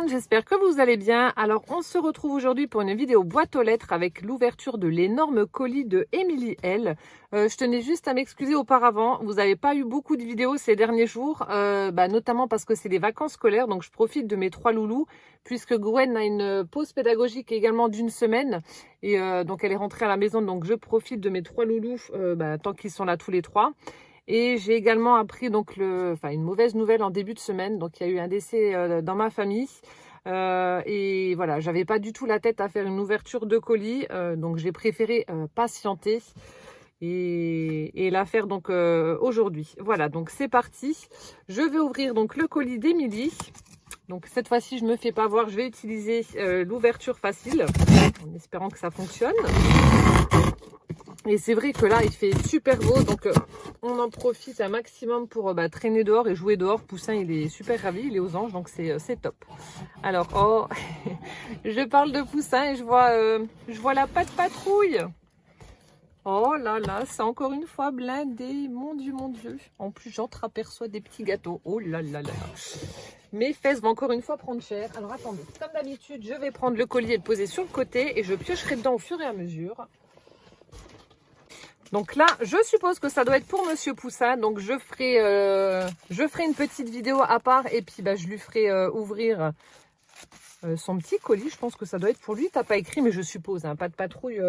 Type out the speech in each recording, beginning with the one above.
monde, j'espère que vous allez bien. Alors on se retrouve aujourd'hui pour une vidéo boîte aux lettres avec l'ouverture de l'énorme colis de Émilie L. Je tenais juste à m'excuser auparavant, vous n'avez pas eu beaucoup de vidéos ces derniers jours, notamment parce que c'est les vacances scolaires, donc je profite de mes 3 loulous, puisque Gwen a une pause pédagogique également d'1 semaine, et donc elle est rentrée à la maison, donc je profite de mes 3 loulous tant qu'ils sont là tous les 3. Et j'ai également appris donc une mauvaise nouvelle en début de semaine. Donc il y a eu un décès dans ma famille. Et voilà, j'avais pas du tout la tête à faire une ouverture de colis. Donc j'ai préféré patienter et la faire donc aujourd'hui. Voilà, donc c'est parti. Je vais ouvrir donc le colis d'Émilie. Donc cette fois-ci, je me fais pas voir. Je vais utiliser l'ouverture facile en espérant que ça fonctionne. Et c'est vrai que là, il fait super beau, donc on en profite un maximum pour traîner dehors et jouer dehors. Poussin, il est super ravi, il est aux anges, donc c'est top. Alors, oh, je parle de Poussin et je vois la patte patrouille. Oh là là, c'est encore une fois blindé, mon Dieu, mon Dieu. En plus, j'entre-aperçois des petits gâteaux. Oh là là là. Mes fesses vont encore une fois prendre cher. Alors attendez, comme d'habitude, je vais prendre le collier et le poser sur le côté et je piocherai dedans au fur et à mesure. Donc là, je suppose que ça doit être pour Monsieur Poussin. Donc je ferai une petite vidéo à part et puis je lui ferai ouvrir son petit colis. Je pense que ça doit être pour lui. T'as pas écrit, mais je suppose. Hein, pas de patrouille.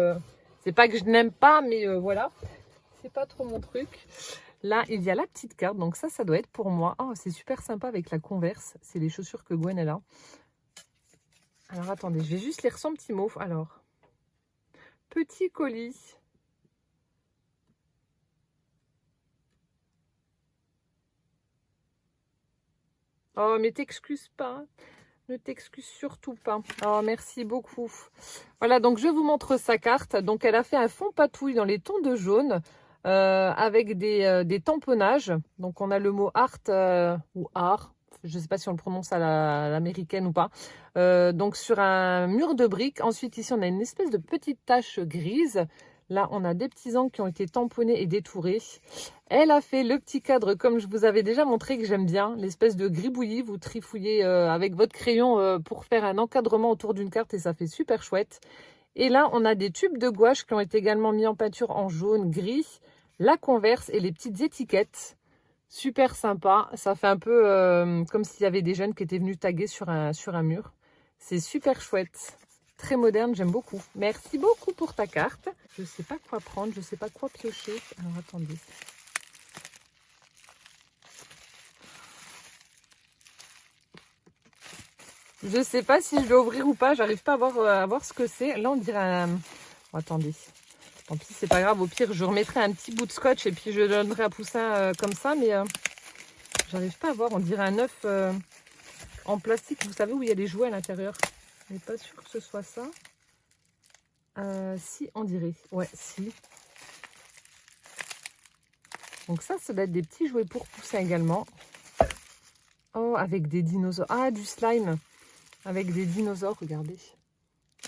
C'est pas que je n'aime pas, mais voilà. C'est pas trop mon truc. Là, il y a la petite carte. Donc ça doit être pour moi. Oh, c'est super sympa avec la Converse. C'est les chaussures que Gwen elle a. Alors attendez, je vais juste lire son petit mot. Alors, petit colis. Oh, mais t'excuses pas. Ne t'excuse surtout pas. Oh, merci beaucoup. Voilà, donc je vous montre sa carte. Donc, elle a fait un fond patouille dans les tons de jaune avec des tamponnages. Donc, on a le mot art ou art. Je ne sais pas si on le prononce à l'américaine ou pas. Donc, sur un mur de briques. Ensuite, ici, on a une espèce de petite tache grise. Là, on a des petits angles qui ont été tamponnés et détourés. Elle a fait le petit cadre comme je vous avais déjà montré que j'aime bien. L'espèce de gribouillis, vous trifouillez avec votre crayon pour faire un encadrement autour d'une carte et ça fait super chouette. Et là, on a des tubes de gouache qui ont été également mis en peinture en jaune, gris, la Converse et les petites étiquettes. Super sympa. Ça fait un peu comme s'il y avait des jeunes qui étaient venus taguer sur un mur. C'est super chouette. Très moderne, j'aime beaucoup. Merci beaucoup pour ta carte. Je ne sais pas quoi prendre, je ne sais pas quoi piocher. Alors, attendez. Je ne sais pas si je vais ouvrir ou pas. J'arrive pas à voir ce que c'est. Là, on dirait un... Oh, attendez. Tant pis, c'est pas grave. Au pire, je remettrai un petit bout de scotch et puis je donnerai à Poussin comme ça. Mais j'arrive pas à voir. On dirait un œuf en plastique. Vous savez où il y a des jouets à l'intérieur. Je n'est pas sûre que ce soit ça. Si, on dirait. Ouais, si. Donc ça doit être des petits jouets pour Poussin également. Oh, avec des dinosaures. Ah, du slime. Avec des dinosaures, regardez.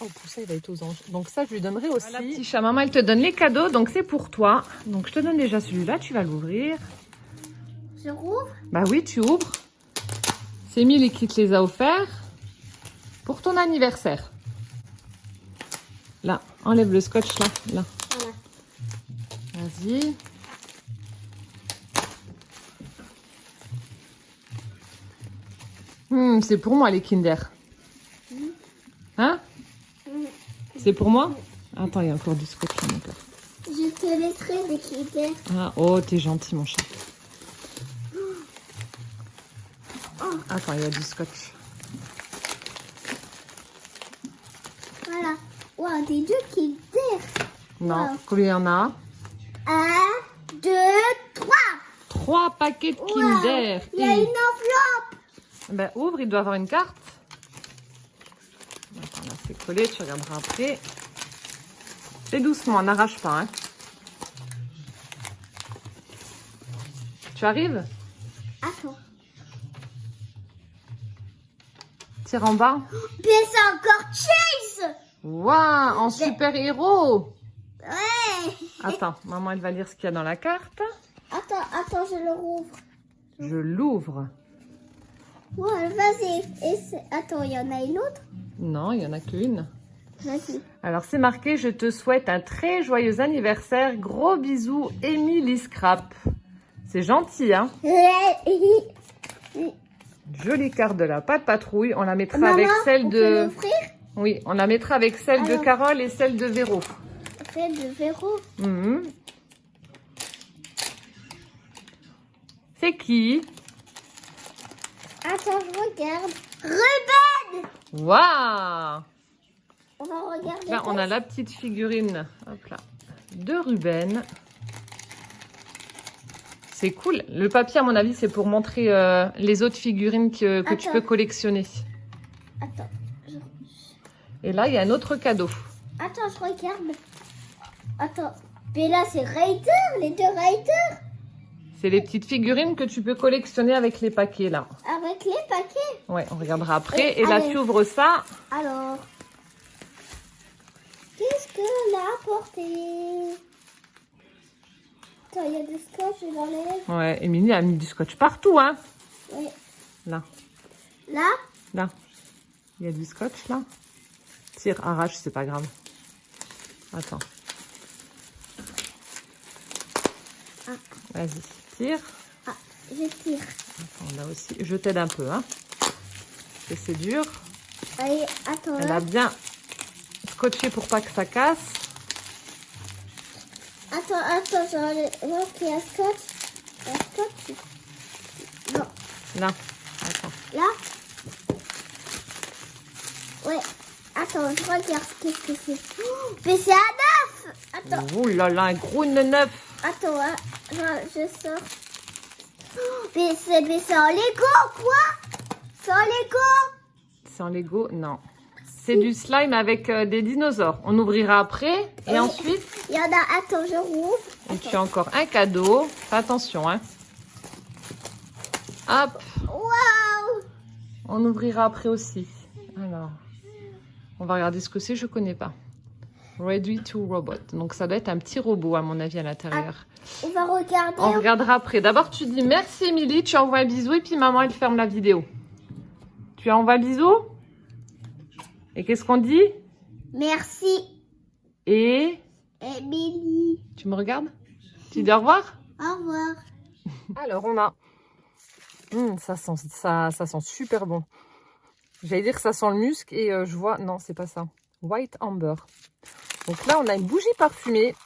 Oh, Poussin, il va être aux anges. Donc ça, je lui donnerai aussi. Voilà, petit chat. Maman, elle te donne les cadeaux. Donc c'est pour toi. Donc je te donne déjà celui-là. Tu vas l'ouvrir. Je rouvre? Bah oui, tu ouvres. C'est Émilie qui te les a offerts. Pour ton anniversaire. Là, enlève le scotch là. Voilà. Vas-y. C'est pour moi les Kinder. Hein? C'est pour moi? Attends, il y a encore du scotch là, mon cœur. Je te laisserai des Kinder. Ah, oh, t'es gentil, mon chat. Attends, il y a du scotch. Voilà. Wow, des 2 Kinder. Non, Wow. combien il y en a? 1, 2, 3. 3 paquets de Kinder. Il y a une enveloppe. Ben, ouvre, il doit avoir une carte. Attends, là, c'est collé, tu regarderas après. Fais doucement, n'arrache pas. Hein. Tu arrives? Attends. Tire en bas. Mais c'est encore Chase. Waouh, en super-héros. Ouais. Attends, maman, elle va lire ce qu'il y a dans la carte. Attends, je le rouvre. Je l'ouvre. Ouais, vas-y. Attends, il y en a une autre? Non, il n'y en a qu'une. Vas-y. Alors, c'est marqué « Je te souhaite un très joyeux anniversaire. Gros bisous, Émilie Scrap ». C'est gentil, hein? Jolie carte de la pâte patrouille. On la mettra Maman, avec celle on de... peut l'ouvrir? Oui, on la mettra avec celle de Alors. Carole et celle de Véro. Celle de Véro. Mhm. C'est qui? Attends, je regarde. Ruben! Waouh! On va regarder. Là, on a la petite figurine, hop là, de Ruben. C'est cool. Le papier, à mon avis, c'est pour montrer les autres figurines que tu Attends. peux collectionner. Attends, Et là, il y a un autre cadeau. attends, je regarde. Attends. Mais là, c'est Raider, les deux Raiders. C'est les petites figurines que tu peux collectionner avec les paquets, là. Avec les paquets. Ouais, on regardera après. Et là, allez. tu ouvres ça. Alors, qu'est-ce que l'a apporté? Attends, il y a du scotch, je l'enlève. Ouais, Émilie a mis du scotch partout, hein. Oui. Là, Là, là. Il y a du scotch, là. Tire, arrache, c'est pas grave. Attends. Ah. Vas-y, tire. ah, je tire. Attends, là aussi, je t'aide un peu, hein. Parce que c'est dur. Allez, attends, Elle là. a bien scotché pour pas que ça casse. Attends, j'enlève. Non, il y a scotch. Il y a scotch. Non, Là, attends. là. Ouais. Attends, je regarde qu'est-ce que c'est. Oh, mais c'est un œuf. Attends, Ouh là là, un gros neuf. attends, hein. Je sors. Oh, mais c'est en Lego, quoi? C'est en Lego. C'est en Lego? Non. C'est du slime avec des dinosaures. On ouvrira après. Et Oui. ensuite, Il y en a, attends, je rouvre. et tu as encore un cadeau. Fais attention, hein. Hop, Waouh! on ouvrira après aussi. Alors, on va regarder ce que c'est, je connais pas. Ready to Robot. Donc ça doit être un petit robot à mon avis à l'intérieur. On va regarder. On regardera après. D'abord, tu dis merci Émilie, tu envoies un bisou et puis maman, elle ferme la vidéo. Tu envoies un bisou? Et qu'est-ce qu'on dit? Merci, Et Émilie. tu me regardes? Tu dis au revoir? Au revoir. Alors, on a... ça sent super bon. J'allais dire que ça sent le musc et je vois... Non, c'est pas ça. White Amber. Donc là, on a une bougie parfumée.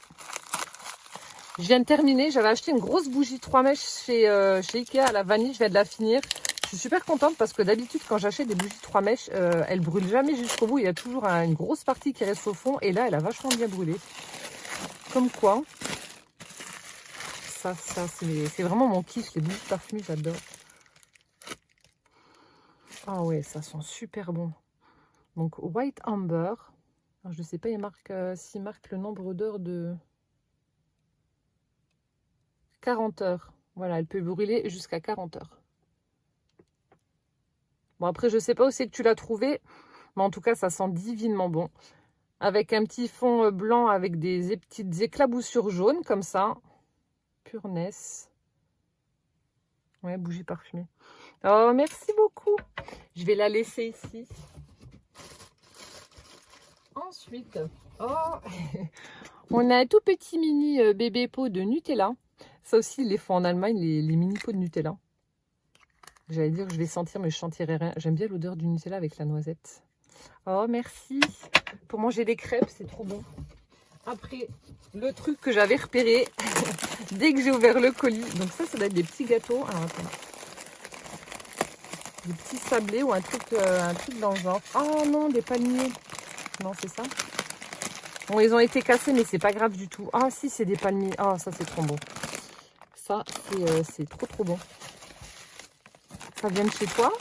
Je viens de terminer. J'avais acheté une grosse bougie 3 mèches chez Ikea à la vanille. Je viens de la finir. Je suis super contente parce que d'habitude, quand j'achète des bougies 3 mèches, elles brûlent jamais jusqu'au bout. Il y a toujours une grosse partie qui reste au fond. Et là, elle a vachement bien brûlé. Comme quoi... Ça c'est vraiment mon kiff, les bougies parfumées, j'adore. Ah ouais, ça sent super bon. Donc, White Amber. Alors, je ne sais pas, il marque, s'il marque le nombre d'heures de 40 heures. Voilà, elle peut brûler jusqu'à 40 heures. Bon, après, je ne sais pas où c'est que tu l'as trouvé, mais en tout cas, ça sent divinement bon. Avec un petit fond blanc avec des petites éclaboussures jaunes, comme ça. Pureness. Ouais, bougie parfumée. Oh, merci beaucoup. Je vais la laisser ici. Ensuite, oh, on a un tout petit mini bébé pot de Nutella. Ça aussi, ils les font en Allemagne, les mini pots de Nutella. J'allais dire que je vais sentir, mais je sentirai rien. J'aime bien l'odeur du Nutella avec la noisette. Oh, merci. Pour manger des crêpes, c'est trop bon. Après, le truc que j'avais repéré dès que j'ai ouvert le colis. Donc ça doit être des petits gâteaux. Alors, attends. Des petits sablés ou un truc dans le genre. Oh non, des palmiers. Non, c'est ça. Bon, ils ont été cassés, mais c'est pas grave du tout. Ah si, c'est des palmiers. Ah, ça, c'est trop bon. Ça, c'est trop bon. Ça vient de chez toi.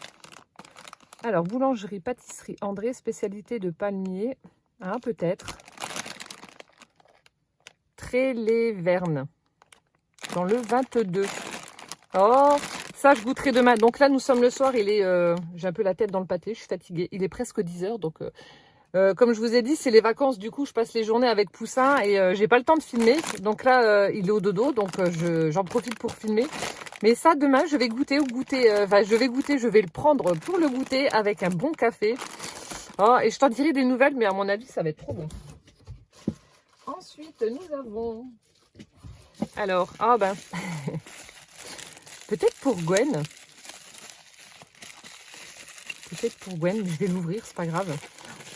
Alors, boulangerie, pâtisserie, André, spécialité de palmiers. Hein, peut-être. Tréléverne. Dans le 22. Oh, ça, je goûterai demain. Donc là, nous sommes le soir. Il est, j'ai un peu la tête dans le pâté. Je suis fatiguée. Il est presque 10 h. Donc, comme je vous ai dit, c'est les vacances. Du coup, je passe les journées avec Poussin et j'ai pas le temps de filmer. Donc là, il est au dodo. Donc, j'en profite pour filmer. Mais ça, demain, je vais goûter, je vais le prendre pour le goûter avec un bon café. Oh, et je t'en dirai des nouvelles, mais à mon avis, ça va être trop bon. Ensuite, nous avons... Alors, ah ben... peut-être pour Gwen. Peut-être pour Gwen, mais je vais l'ouvrir, c'est pas grave.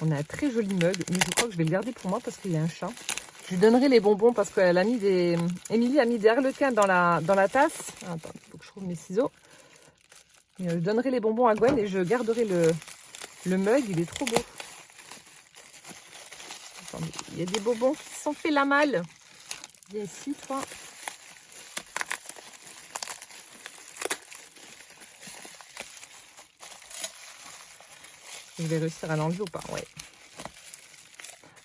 On a un très joli mug, mais je crois que je vais le garder pour moi parce qu'il y a un chat. Je lui donnerai les bonbons parce qu'elle a mis des... Émilie a mis des harlequins dans la tasse. Attends, il faut que je trouve mes ciseaux. Et je donnerai les bonbons à Gwen et je garderai le mug, il est trop beau. Attendez, il y a des bonbons qui se sont fait la malle. Viens ici, toi. Je vais réussir à l'enlever ou pas? Ouais.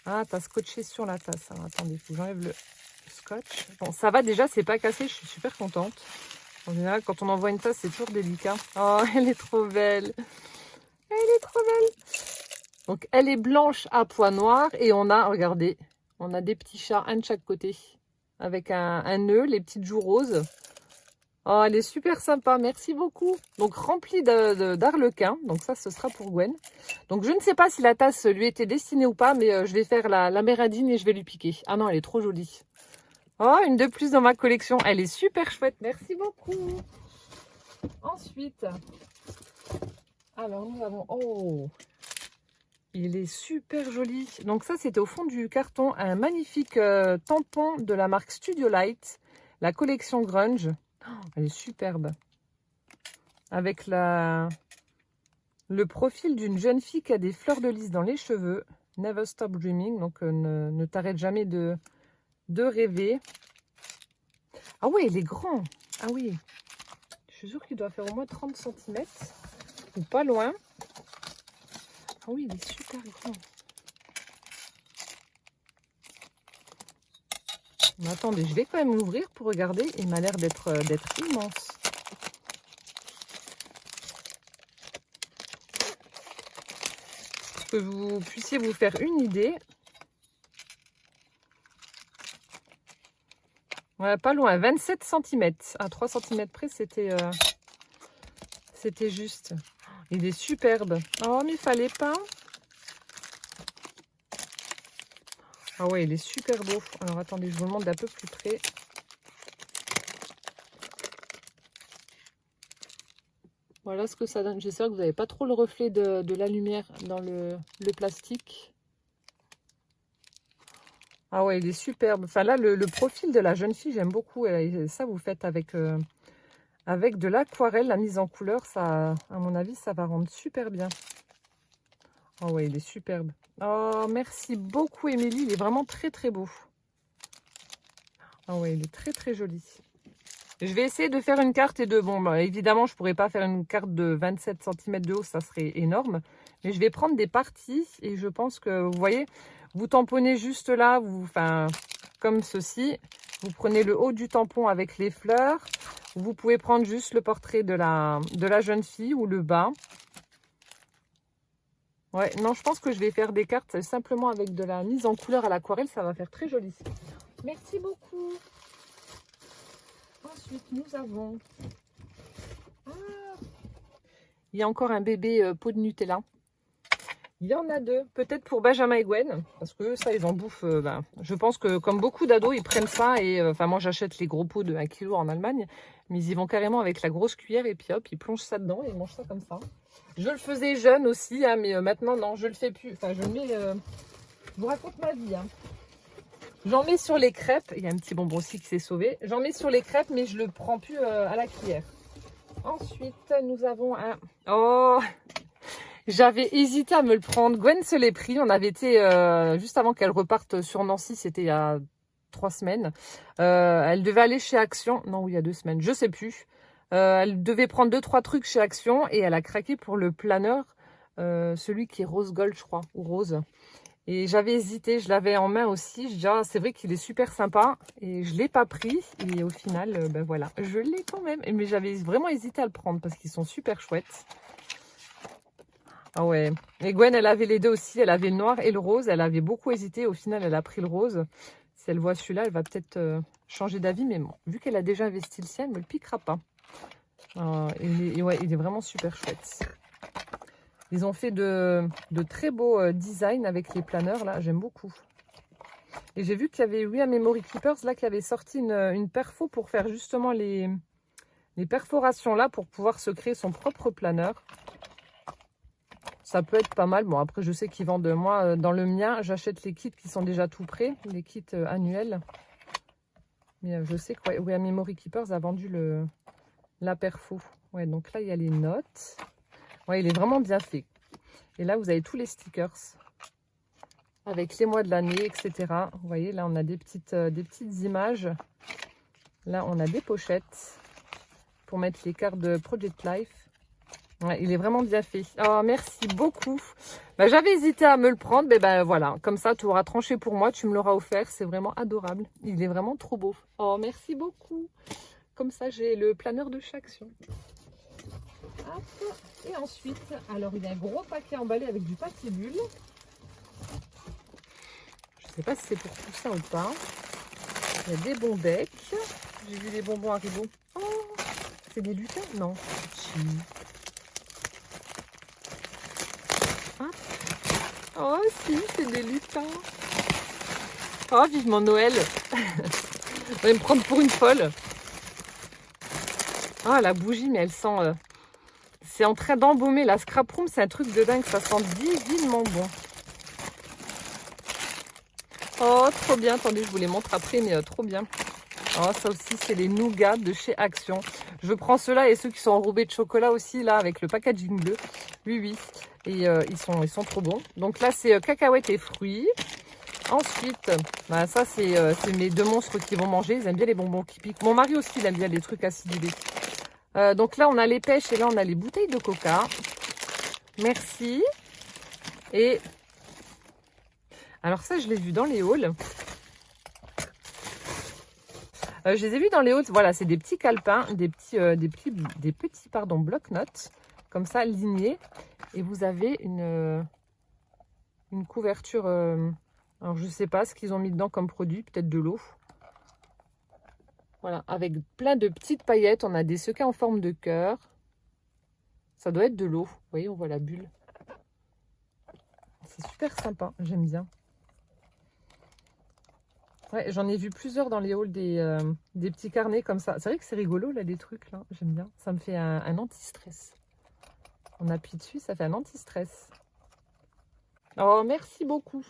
Ah, t'as scotché sur la tasse. Alors, attendez, il faut que j'enlève le scotch. Bon, ça va déjà, c'est pas cassé, je suis super contente. En général, quand on envoie une tasse, c'est toujours délicat. Oh, elle est trop belle. Elle est trop belle. Donc, elle est blanche à pois noirs et on a, regardez, on a des petits chats, un de chaque côté, avec un nœud, les petites joues roses. Oh, elle est super sympa, merci beaucoup. Donc, remplie d'arlequins. Donc, ça, ce sera pour Gwen. Donc, je ne sais pas si la tasse lui était destinée ou pas, mais je vais faire la mérandine et je vais lui piquer. Ah non, elle est trop jolie. Oh, une de plus dans ma collection. Elle est super chouette, merci beaucoup. Ensuite, alors, nous avons... Oh, il est super joli. Donc, ça, c'était au fond du carton. Un magnifique tampon de la marque Studio Light. La collection Grunge. Elle est superbe. Avec le profil d'une jeune fille qui a des fleurs de lys dans les cheveux. Never stop dreaming. Donc, ne t'arrête jamais de rêver. Ah oui, il est grand. Ah oui. Je suis sûre qu'il doit faire au moins 30 cm. Ou pas loin. Ah oui, il est super grand. Mais attendez, je vais quand même l'ouvrir pour regarder. Il m'a l'air d'être immense. Pour que vous puissiez vous faire une idée. Ouais, pas loin, 27 cm. À 3 cm près, c'était juste. Il est superbe. Oh, mais il fallait pas. Ah ouais, il est super beau. Alors, attendez, je vous le montre d'un peu plus près. Voilà ce que ça donne. J'espère que vous n'avez pas trop le reflet de la lumière dans le plastique. Ah ouais, il est superbe. Enfin là, le profil de la jeune fille, j'aime beaucoup. Et ça, vous faites avec de l'aquarelle, la mise en couleur. Ça, à mon avis, ça va rendre super bien. Ah ouais, il est superbe. Oh, merci beaucoup, Émilie. Il est vraiment très, très beau. Ah ouais, il est très, très joli. Je vais essayer de faire une carte et de... Bon, bah, évidemment, je ne pourrais pas faire une carte de 27 cm de haut. Ça serait énorme. Mais je vais prendre des parties. Et je pense que, vous voyez, vous tamponnez juste là. Enfin, comme ceci. Vous prenez le haut du tampon avec les fleurs. Vous pouvez prendre juste le portrait de la jeune fille ou le bas. Ouais, non, je pense que je vais faire des cartes simplement avec de la mise en couleur à l'aquarelle. Ça va faire très joli. Merci beaucoup. Ensuite, nous avons... Ah, il y a encore un bébé pot de Nutella. Il y en a deux. Peut-être pour Benjamin et Gwen. Parce que ça, ils en bouffent. Je pense que comme beaucoup d'ados, ils prennent ça. Et enfin, moi, j'achète les gros pots de 1 kg en Allemagne. Mais ils y vont carrément avec la grosse cuillère. Et puis hop, ils plongent ça dedans et ils mangent ça comme ça. Je le faisais jeune aussi, hein, mais maintenant, non, je le fais plus. Enfin, je le mets... Je vous raconte ma vie. Hein. J'en mets sur les crêpes. Il y a un petit bonbon aussi qui s'est sauvé. J'en mets sur les crêpes, mais je le prends plus à la cuillère. Ensuite, nous avons un... Oh, j'avais hésité à me le prendre. Gwen se l'est pris. On avait été, juste avant qu'elle reparte sur Nancy, c'était il y a 3 semaines. Elle devait aller chez Action. Non, il y a 2 semaines, je sais plus. Elle devait prendre 2-3 trucs chez Action et elle a craqué pour le planeur, celui qui est rose gold, je crois, ou rose. Et j'avais hésité, je l'avais en main aussi. Je dis, ah, c'est vrai qu'il est super sympa et je ne l'ai pas pris. Et au final, ben voilà, je l'ai quand même. Mais j'avais vraiment hésité à le prendre parce qu'ils sont super chouettes. Ah ouais, et Gwen, elle avait les deux aussi. Elle avait le noir et le rose. Elle avait beaucoup hésité. Au final, elle a pris le rose. Si elle voit celui-là, elle va peut-être changer d'avis. Mais bon, vu qu'elle a déjà investi le sien, elle ne me le piquera pas. Il est vraiment super chouette. Ils ont fait de très beaux designs avec les planeurs là, j'aime beaucoup. Et j'ai vu qu'il y avait We Are Memory Keepers là qui avait sorti une perfo pour faire justement les perforations là pour pouvoir se créer son propre planeur. Ça peut être pas mal. Bon, après, je sais qu'ils vendent. Moi, dans le mien, j'achète les kits qui sont déjà tout prêts, les kits annuels. Mais je sais que ouais, We Are Memory Keepers a vendu la perfo. Ouais, donc là, il y a les notes. Ouais, il est vraiment bien fait. Et là, vous avez tous les stickers avec les mois de l'année, etc. Vous voyez, là, on a des petites images. Là, on a des pochettes pour mettre les cartes de Project Life. Ouais, il est vraiment bien fait. Oh, merci beaucoup. Bah, j'avais hésité à me le prendre, mais ben voilà, comme ça, tu auras tranché pour moi, tu me l'auras offert. C'est vraiment adorable. Il est vraiment trop beau. Oh, merci beaucoup. Comme ça, j'ai le planeur de chaque action. Hop. Et ensuite, alors il y a un gros paquet emballé avec du papier bulle. Je ne sais pas si c'est pour tout ça ou pas. Il y a des bons becs. J'ai vu les bonbons Haribo. Oh, c'est des lutins? Non. Oh si, c'est des lutins. Oh, vivement Noël. On va me prendre pour une folle. Ah, la bougie, mais elle sent... c'est en train d'embaumer. La scrap room, c'est un truc de dingue. Ça sent divinement bon. Oh, trop bien. Attendez, je vous les montre après, mais trop bien. Oh, ça aussi, c'est les nougats de chez Action. Je prends ceux-là et ceux qui sont enrobés de chocolat aussi, là, avec le packaging bleu. Oui, oui. Et ils sont trop bons. Donc là, c'est cacahuètes et fruits. Ensuite, bah, ça, c'est mes deux monstres qui vont manger. Ils aiment bien les bonbons qui piquent. Mon mari aussi, il aime bien les trucs acidulés. Donc là, on a les pêches et là, on a les bouteilles de coca. Merci. Et alors ça, je l'ai vu dans les hauls. Je les ai vus dans les hauls. Voilà, c'est des petits calepins, des petits bloc-notes, comme ça, lignés. Et vous avez une couverture. Alors, je ne sais pas ce qu'ils ont mis dedans comme produit, peut-être de l'eau. Voilà, avec plein de petites paillettes. On a des secas en forme de cœur. Ça doit être de l'eau. Vous voyez, on voit la bulle. C'est super sympa, j'aime bien. Ouais, j'en ai vu plusieurs dans les hauls des petits carnets comme ça. C'est vrai que c'est rigolo, là, des trucs, là. J'aime bien. Ça me fait un anti-stress. On appuie dessus, ça fait un anti-stress. Oh, merci beaucoup.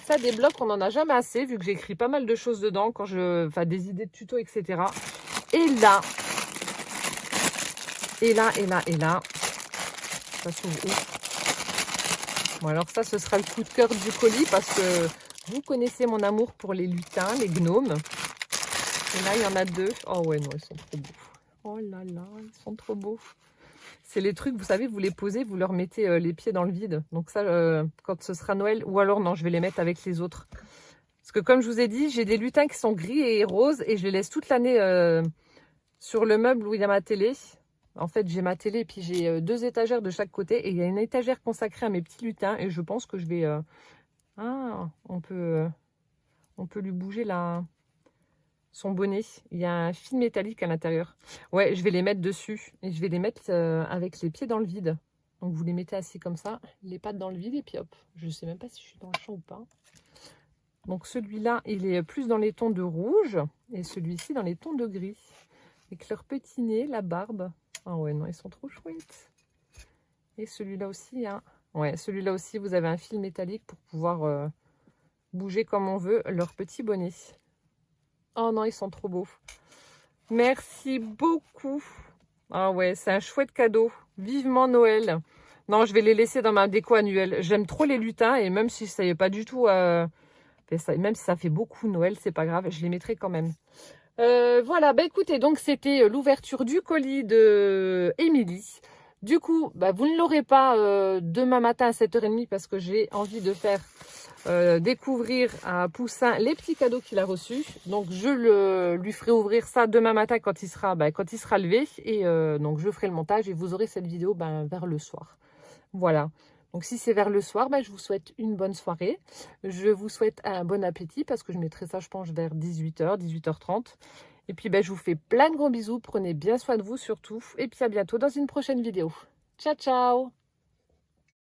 Ça, des blocs, on n'en a jamais assez, vu que j'écris pas mal de choses dedans, quand enfin, des idées de tutos, etc. Et là, ça s'ouvre où? Bon, alors ça, ce sera le coup de cœur du colis, parce que vous connaissez mon amour pour les lutins, les gnomes. Et là, il y en a deux. Oh ouais, non, ils sont trop beaux. Oh là là, ils sont trop beaux. C'est les trucs, vous savez, vous les posez, vous leur mettez les pieds dans le vide. Donc ça, quand ce sera Noël, ou alors non, je vais les mettre avec les autres. Parce que comme je vous ai dit, j'ai des lutins qui sont gris et roses et je les laisse toute l'année sur le meuble où il y a ma télé. En fait, j'ai ma télé et puis j'ai deux étagères de chaque côté. Et il y a une étagère consacrée à mes petits lutins et je pense que je vais... Ah, on peut lui bouger son bonnet. Il y a un fil métallique à l'intérieur. Ouais, je vais les mettre dessus. Et je vais les mettre avec les pieds dans le vide. Donc, vous les mettez assis comme ça. Les pattes dans le vide. Et puis hop. Je ne sais même pas si je suis dans le champ ou pas. Donc, celui-là, il est plus dans les tons de rouge. Et celui-ci dans les tons de gris. Avec leur petit nez, la barbe. Ah ouais, non, ils sont trop chouettes. Et celui-là aussi, hein. Ouais, celui-là aussi, vous avez un fil métallique pour pouvoir bouger comme on veut leur petit bonnet. Oh non, ils sont trop beaux. Merci beaucoup. Ah ouais, c'est un chouette cadeau. Vivement Noël. Non, je vais les laisser dans ma déco annuelle. J'aime trop les lutins et même si ça n'est pas du tout... même si ça fait beaucoup Noël, c'est pas grave. Je les mettrai quand même. Voilà, bah écoutez, donc c'était l'ouverture du colis de Émilie. Du coup, bah, vous ne l'aurez pas demain matin à 7h30 parce que j'ai envie de faire découvrir à Poussin les petits cadeaux qu'il a reçus. Donc je lui ferai ouvrir ça demain matin quand il sera levé. Et donc je ferai le montage et vous aurez cette vidéo vers le soir. Voilà. Donc si c'est vers le soir, je vous souhaite une bonne soirée. Je vous souhaite un bon appétit parce que je mettrai ça, je pense, vers 18h, 18h30. Et puis, ben, je vous fais plein de gros bisous. Prenez bien soin de vous surtout. Et puis, à bientôt dans une prochaine vidéo. Ciao, ciao!